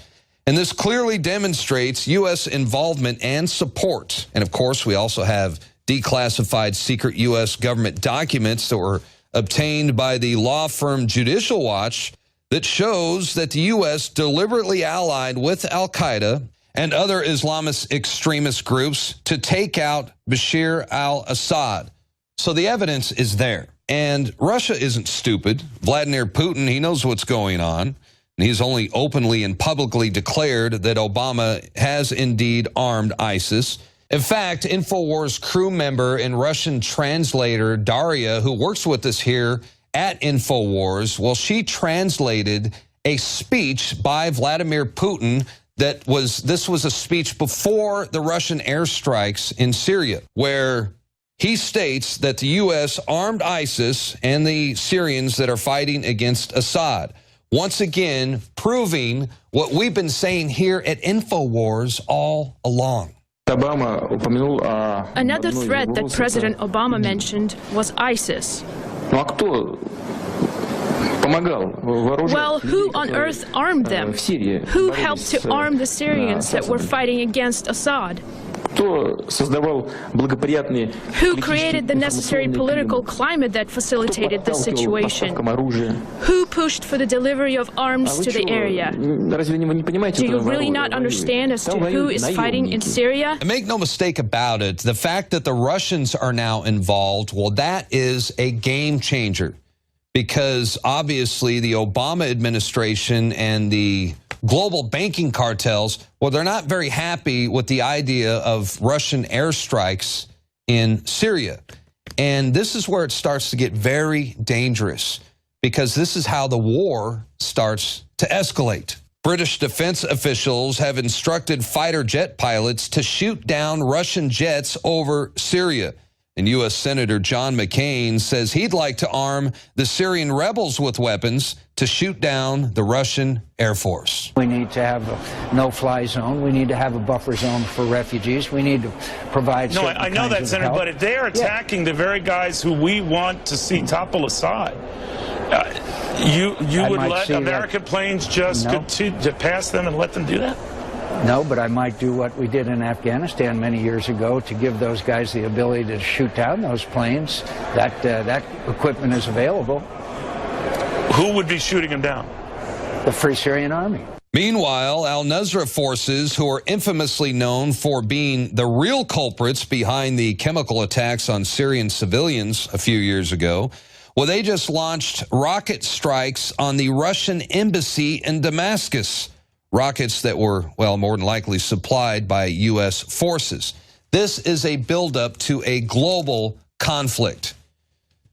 And this clearly demonstrates U.S. involvement and support. And of course, we also have declassified secret U.S. government documents that were obtained by the law firm Judicial Watch that shows that the U.S. deliberately allied with al-Qaeda and other Islamist extremist groups to take out Bashar al-Assad. So the evidence is there. And Russia isn't stupid. Vladimir Putin, he knows what's going on. And he's only openly and publicly declared that Obama has indeed armed ISIS. In fact, INFOWARS crew member and Russian translator Daria, who works with us here at INFOWARS, well, she translated a speech by Vladimir Putin this was a speech before the Russian airstrikes in Syria, where he states that the U.S. armed ISIS and the Syrians that are fighting against Assad. Once again, proving what we've been saying here at INFOWARS all along. Another threat that President Obama mentioned was ISIS. Well, who on earth armed them? Who helped to arm the Syrians that were fighting against Assad? Who created the necessary political climate that facilitated the situation? Who pushed for the delivery of arms to the area? Do you really not understand as to who is fighting in Syria? And make no mistake about it, the fact that the Russians are now involved, well, that is a game changer. Because obviously the Obama administration and the global banking cartels, well, they're not very happy with the idea of Russian airstrikes in Syria. And this is where it starts to get very dangerous, because this is how the war starts to escalate. British defense officials have instructed fighter jet pilots to shoot down Russian jets over Syria. And U.S. Senator John McCain says he'd like to arm the Syrian rebels with weapons to shoot down the Russian Air Force. We need to have a no-fly zone. We need to have a buffer zone for refugees. We need to provide No, I know that, Senator, but if they are attacking the very guys who we want to see topple Assad, you would let American planes just continue to pass them and let them do that? No, but I might do what we did in Afghanistan many years ago to give those guys the ability to shoot down those planes. That equipment is available. Who would be shooting them down? The Free Syrian Army. Meanwhile, al-Nusra forces, who are infamously known for being the real culprits behind the chemical attacks on Syrian civilians a few years ago, well, they just launched rocket strikes on the Russian embassy in Damascus. Rockets that were, well, more than likely supplied by U.S. forces. This is a buildup to a global conflict.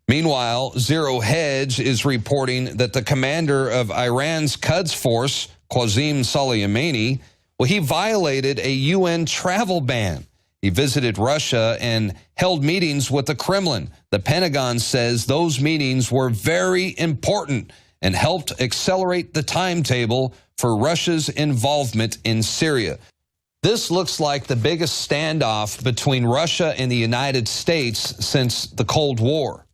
Meanwhile, Zero Hedge is reporting that the commander of Iran's Quds Force, Qasem Soleimani, well, he violated a UN travel ban. He visited Russia and held meetings with the Kremlin. The Pentagon says those meetings were very important and helped accelerate the timetable for Russia's involvement in Syria. This looks like the biggest standoff between Russia and the United States since the Cold War.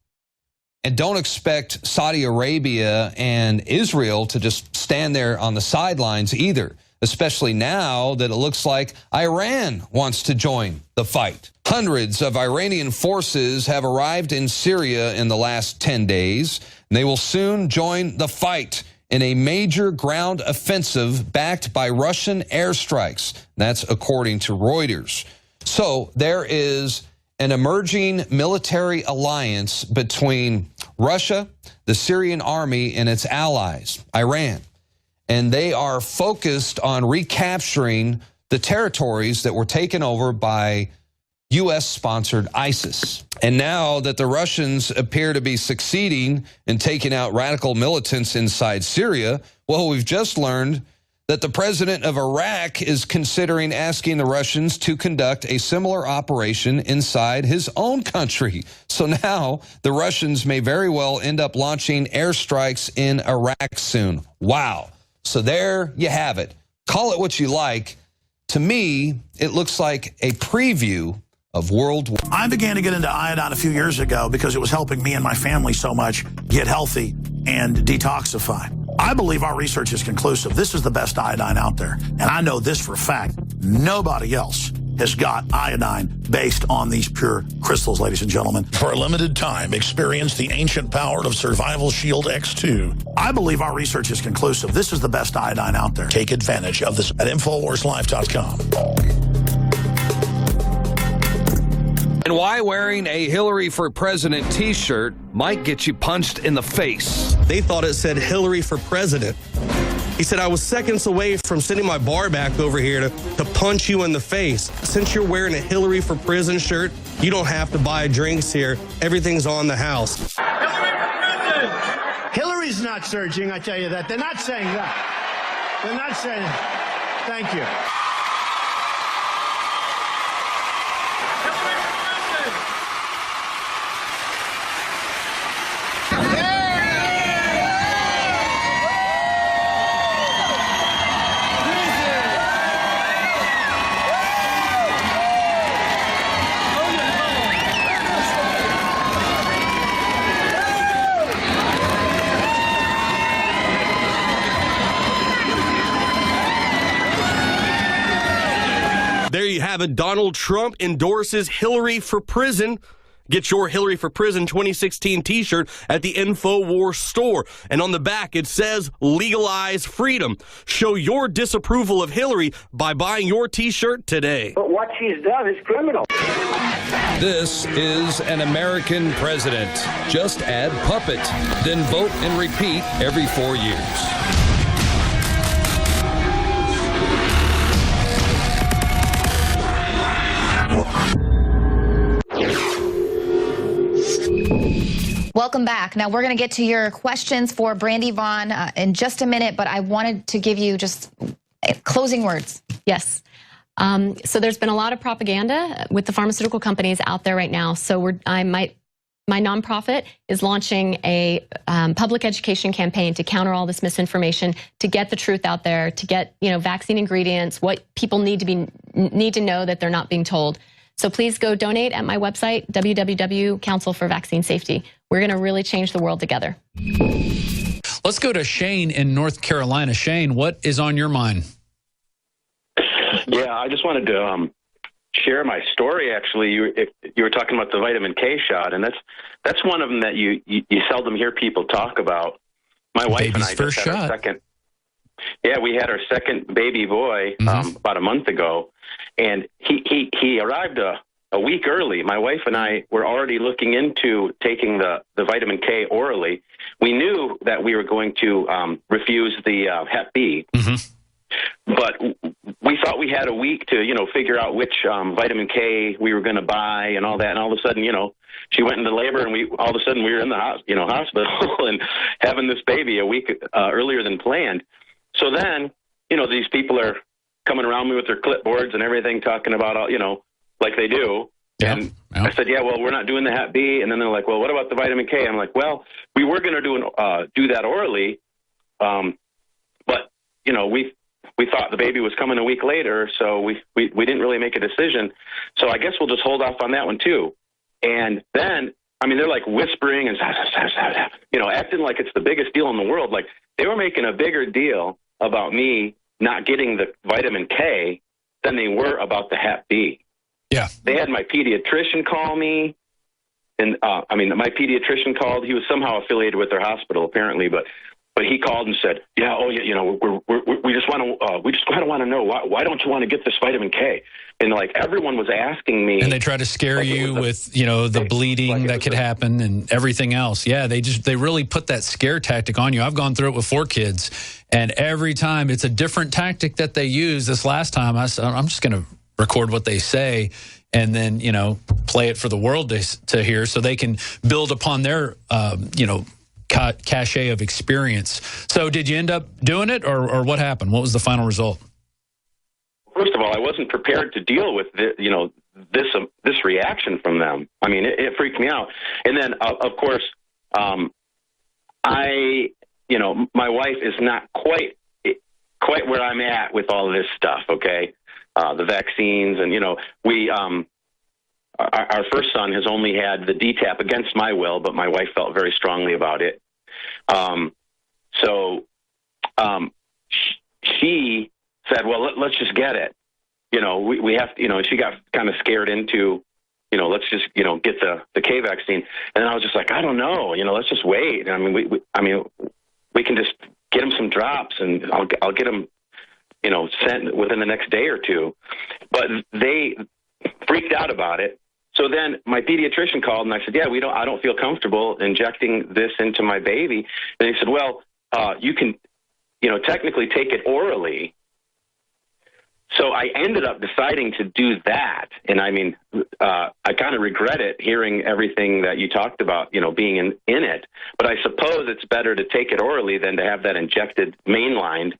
And don't expect Saudi Arabia and Israel to just stand there on the sidelines either, especially now that it looks like Iran wants to join the fight. Hundreds of Iranian forces have arrived in Syria in the last 10 days, and they will soon join the fight in a major ground offensive backed by Russian airstrikes. That's according to Reuters. So there is an emerging military alliance between Russia, the Syrian army, and its allies, Iran. And they are focused on recapturing the territories that were taken over by U.S.-sponsored ISIS. And now that the Russians appear to be succeeding in taking out radical militants inside Syria, well, we've just learned that the president of Iraq is considering asking the Russians to conduct a similar operation inside his own country. So now the Russians may very well end up launching airstrikes in Iraq soon. Wow. So there you have it. Call it what you like. To me, it looks like a preview of World War. I began to get into iodine a few years ago because it was helping me and my family so much get healthy and detoxify. I believe our research is conclusive. This is the best iodine out there. And I know this for a fact. Nobody else has got iodine based on these pure crystals, ladies and gentlemen. For a limited time, experience the ancient power of Survival Shield X2. I believe our research is conclusive. This is the best iodine out there. Take advantage of this at InfoWarsLife.com. And why wearing a Hillary for President t-shirt might get you punched in the face. They thought it said Hillary for President. He said, I was seconds away from sending my bar back over here to punch you in the face. Since you're wearing a Hillary for Prison shirt, you don't have to buy drinks here. Everything's on the house. Hillary for President! Hillary's not surging, I tell you that. They're not saying that. They're not saying that. Thank you. There you have it. Donald Trump endorses Hillary for Prison. Get your Hillary for Prison 2016 t-shirt at the InfoWars store. And on the back, it says, legalize freedom. Show your disapproval of Hillary by buying your t-shirt today. But what she's done is criminal. This is an American president. Just add puppet, then vote and repeat every 4 years. Welcome back. Now we're going to get to your questions for Brandy Vaughn in just a minute, but I wanted to give you just closing words. Yes. So there's been a lot of propaganda with the pharmaceutical companies out there right now. So my nonprofit is launching a public education campaign to counter all this misinformation, to get the truth out there, to get vaccine ingredients, what people need to know that they're not being told. So please go donate at my website, www.council for Vaccine Safety. We're going to really change the world together. Let's go to Shane in North Carolina. Shane, what is on your mind? Yeah, I just wanted to share my story. Actually, you were talking about the vitamin K shot, and that's one of them that you seldom hear people talk about. My wife and I just had our second. Yeah, we had our second baby boy about a month ago, and he arrived a week early. My wife and I were already looking into taking the vitamin K orally. We knew that we were going to refuse the Hep B. But we thought we had a week to, figure out which vitamin K we were going to buy and all that. And all of a sudden, she went into labor, and all of a sudden we were in the hospital and having this baby a week earlier than planned. So then, these people are coming around me with their clipboards and everything, talking about, like they do. Yeah. And I said, yeah, well, we're not doing the Hep B. And then they're like, well, what about the vitamin K? I'm like, well, we were going to do that orally, but we thought the baby was coming a week later, so we didn't really make a decision. So I guess we'll just hold off on that one too. And then, they're like whispering and acting like it's the biggest deal in the world. Like they were making a bigger deal about me not getting the vitamin K than they were about the Hep B. Yeah. They had my pediatrician call me, and my pediatrician called. He was somehow affiliated with their hospital apparently, but he called and said, yeah, we just kind of want to know why don't you want to get this vitamin K? And like everyone was asking me, and they try to scare you with the bleeding that could happen and everything else. Yeah, they really put that scare tactic on you. I've gone through it with 4 kids, and every time it's a different tactic that they use. This last time I said, I'm just going to record what they say and then play it for the world to hear, so they can build upon their cachet of experience. So did you end up doing it, or what happened? What was the final result? First of all, I wasn't prepared to deal with this reaction from them. It freaked me out. And then, of course, my wife is not quite where I'm at with all of this stuff. Okay, the vaccines, and our first son has only had the DTaP against my will, but my wife felt very strongly about it. She said, well, let's just get it. We have to, she got kind of scared into, let's just, get the K vaccine. And then I was just like, I don't know, let's just wait. We can just get him some drops, and I'll get him, sent within the next day or two. But they freaked out about it. So then my pediatrician called, and I said, yeah, I don't feel comfortable injecting this into my baby. And he said, well, you can, technically take it orally. So I ended up deciding to do that. And I kind of regret it, hearing everything that you talked about, being in it. But I suppose it's better to take it orally than to have that injected mainlined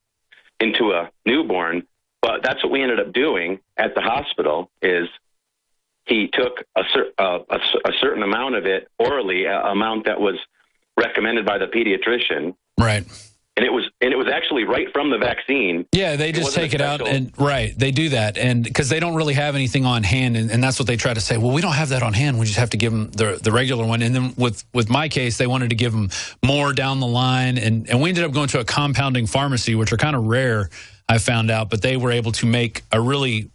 into a newborn. But that's what we ended up doing at the hospital. Is he took a certain amount of it orally, an amount that was recommended by the pediatrician. Right. And it was actually right from the vaccine. Yeah, they just take it out, and they do that, and because they don't really have anything on hand, and that's what they try to say. Well, we don't have that on hand. We just have to give them the regular one. And then with my case, they wanted to give them more down the line, and we ended up going to a compounding pharmacy, which are kind of rare, I found out, but they were able to make a really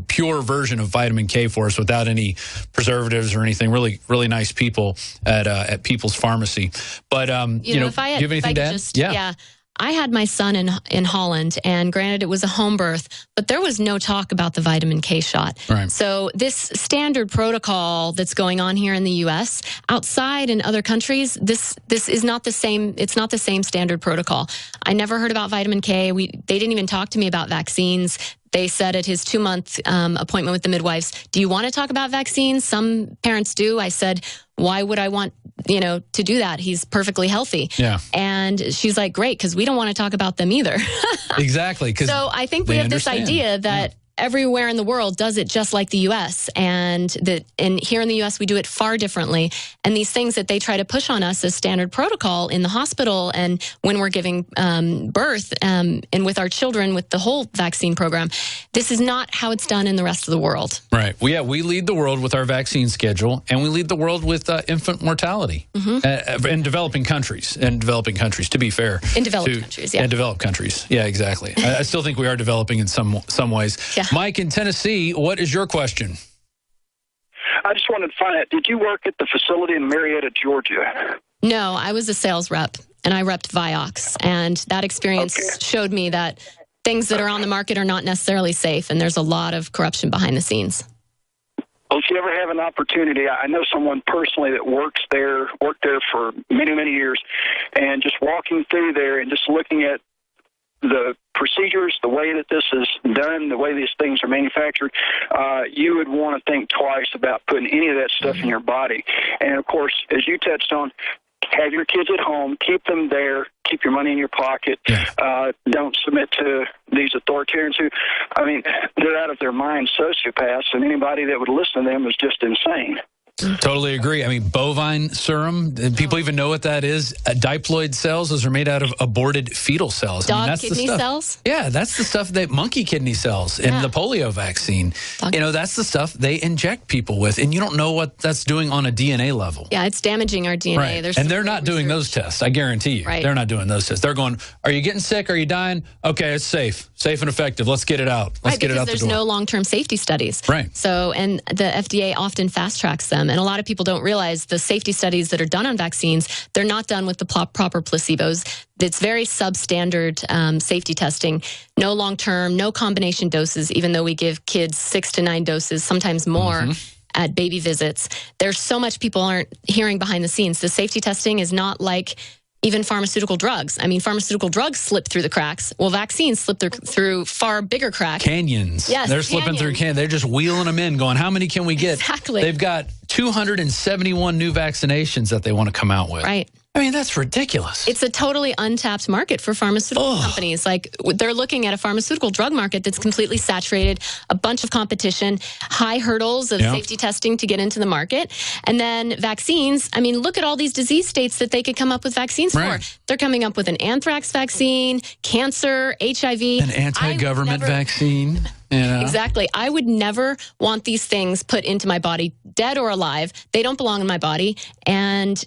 pure version of vitamin K for us without any preservatives or anything. Really, really nice people at People's Pharmacy. But do you have anything to add? Yeah. I had my son in Holland, and granted, it was a home birth, but there was no talk about the vitamin K shot. Right. So this standard protocol that's going on here in the U.S., outside in other countries, this is not the same. It's not the same standard protocol. I never heard about vitamin K. They didn't even talk to me about vaccines. They said at his 2-month appointment with the midwives, do you want to talk about vaccines? Some parents do. I said, why would I want, to do that? He's perfectly healthy. Yeah. And she's like, great, because we don't want to talk about them either. Exactly. So I think we have this idea that everywhere in the world does it just like the U.S. And here in the U.S. we do it far differently. And these things that they try to push on us as standard protocol in the hospital and when we're giving birth and with our children with the whole vaccine program, this is not how it's done in the rest of the world. Right. Well, yeah, we lead the world with our vaccine schedule, and we lead the world with infant mortality in developing countries. To be fair. In developed countries, yeah. In developed countries. Yeah, exactly. I still think we are developing in some ways. Yeah. Mike in Tennessee, what is your question? I just wanted to find out, did you work at the facility in Marietta, Georgia? No, I was a sales rep, and I repped Vioxx, and that experience showed me that things that are on the market are not necessarily safe, and there's a lot of corruption behind the scenes. Well, if you ever have an opportunity, I know someone personally that worked there for many, many years, and just walking through there and just looking at the procedures, the way that this is done, the way these things are manufactured, you would want to think twice about putting any of that stuff in your body. And, of course, as you touched on, have your kids at home, keep them there, keep your money in your pocket. Don't submit to these authoritarians who, I mean, they're out of their mind sociopaths, and anybody that would listen to them is just insane. Totally agree. I mean, bovine serum, people even know what that is. Diploid cells, those are made out of aborted fetal cells. Dog kidney cells? Yeah, that's the stuff that monkey kidney cells in the polio vaccine. You know, that's the stuff they inject people with, and you don't know what that's doing on a DNA level. Yeah, it's damaging our DNA. Right. And they're not doing those tests, I guarantee you. Right. They're not doing those tests. They're going, are you getting sick? Are you dying? Okay, it's safe and effective. Let's get it out. Let's get it out the door. There's no long-term safety studies. Right. So, and the FDA often fast-tracks them. And a lot of people don't realize the safety studies that are done on vaccines, they're not done with the proper placebos. It's very substandard safety testing. No long-term, no combination doses, even though we give kids 6 to 9 doses, sometimes more. At baby visits. There's so much people aren't hearing behind the scenes. The safety testing is not like even pharmaceutical drugs. I mean, pharmaceutical drugs slip through the cracks. Well, vaccines slip through far bigger cracks. Canyons. Yes, they're slipping through canyons. They're just wheeling them in, going, how many can we get? Exactly. They've got 271 new vaccinations that they want to come out with. Right. I mean, that's ridiculous. It's a totally untapped market for pharmaceutical companies. Like, they're looking at a pharmaceutical drug market that's completely saturated, a bunch of competition, high hurdles of safety testing to get into the market. And then vaccines, I mean, look at all these disease states that they could come up with vaccines for. They're coming up with an anthrax vaccine, cancer, HIV. An anti-government vaccine. Yeah. Exactly. I would never want these things put into my body, dead or alive. They don't belong in my body. And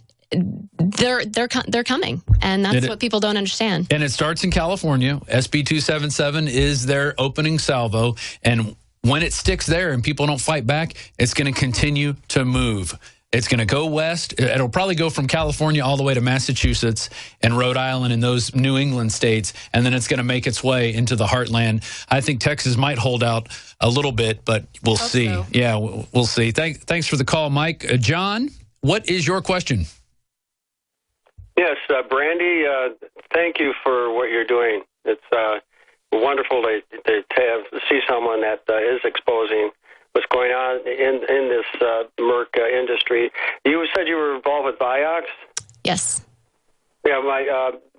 they're coming, and that's what people don't understand. And it starts in California. SB 277 is their opening salvo, and when it sticks there and people don't fight back, it's going to continue to move. It's going to go west. It'll probably go from California all the way to Massachusetts and Rhode Island and those New England states, and then it's going to make its way into the heartland. I think Texas might hold out a little bit, but we'll see. So. Yeah, we'll see. Thanks for the call, Mike. John, what is your question? Yes, Brandy, thank you for what you're doing. It's wonderful to see someone that is exposing what's going on in this Merck industry. You said you were involved with Vioxx? Yes. Yeah,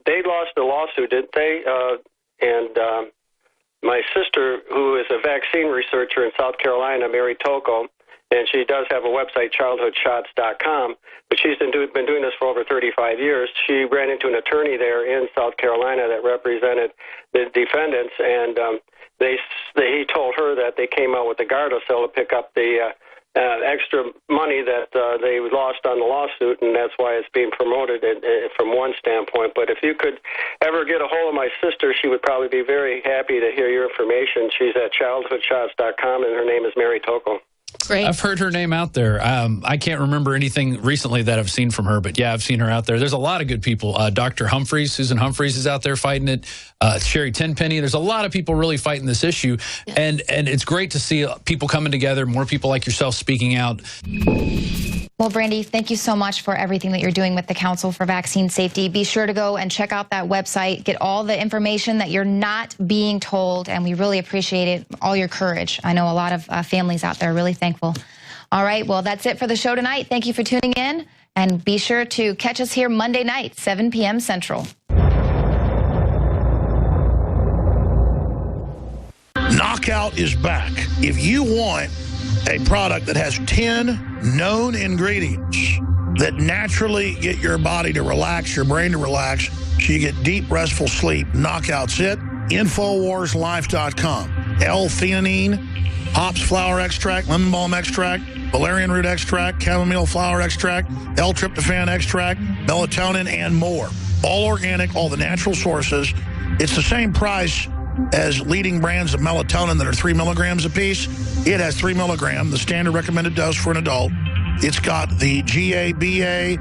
they lost the lawsuit, didn't they? And my sister, who is a vaccine researcher in South Carolina, Mary Tocco, and she does have a website, childhoodshots.com, but she's been doing this for over 35 years. She ran into an attorney there in South Carolina that represented the defendants, and he told her that they came out with the Gardasil to pick up the extra money that they lost on the lawsuit, and that's why it's being promoted from one standpoint. But if you could ever get a hold of my sister, she would probably be very happy to hear your information. She's at childhoodshots.com, and her name is Mary Tocco. Great. I've heard her name out there. I can't remember anything recently that I've seen from her, but yeah, I've seen her out there. There's a lot of good people. Dr. Humphreys, Susan Humphreys is out there fighting it. Sherry Tenpenny. There's a lot of people really fighting this issue, and it's great to see people coming together, more people like yourself speaking out. Well, Brandy, thank you so much for everything that you're doing with the Council for Vaccine Safety. Be sure to go and check out that website, get all the information that you're not being told, and we really appreciate it, all your courage. I know a lot of families out there are really thankful. All right, well, that's it for the show tonight. Thank you for tuning in, and be sure to catch us here Monday night, 7 p.m. Central. Knockout. Workout is back. If you want a product that has 10 known ingredients that naturally get your body to relax, your brain to relax, so you get deep, restful sleep, knockouts it, InfoWarsLife.com. L-theanine, hops flower extract, lemon balm extract, valerian root extract, chamomile flower extract, L-tryptophan extract, melatonin, and more. All organic, all the natural sources. It's the same price as leading brands of melatonin that are 3 milligrams a piece. It has 3 milligrams, the standard recommended dose for an adult. It's got the GABA.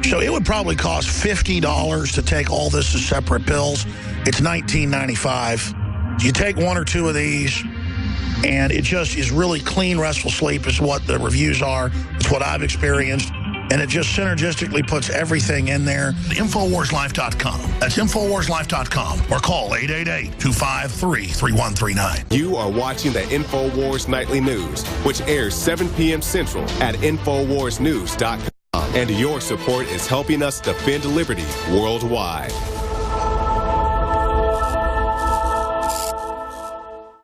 So it would probably cost $50 to take all this as separate pills. It's $19.95. You take 1 or 2 of these, and it just is really clean, restful sleep is what the reviews are. It's what I've experienced. And it just synergistically puts everything in there. InfoWarsLife.com. That's InfoWarsLife.com. Or call 888-253-3139. You are watching the InfoWars Nightly News, which airs 7 p.m. Central at InfoWarsNews.com. And your support is helping us defend liberty worldwide.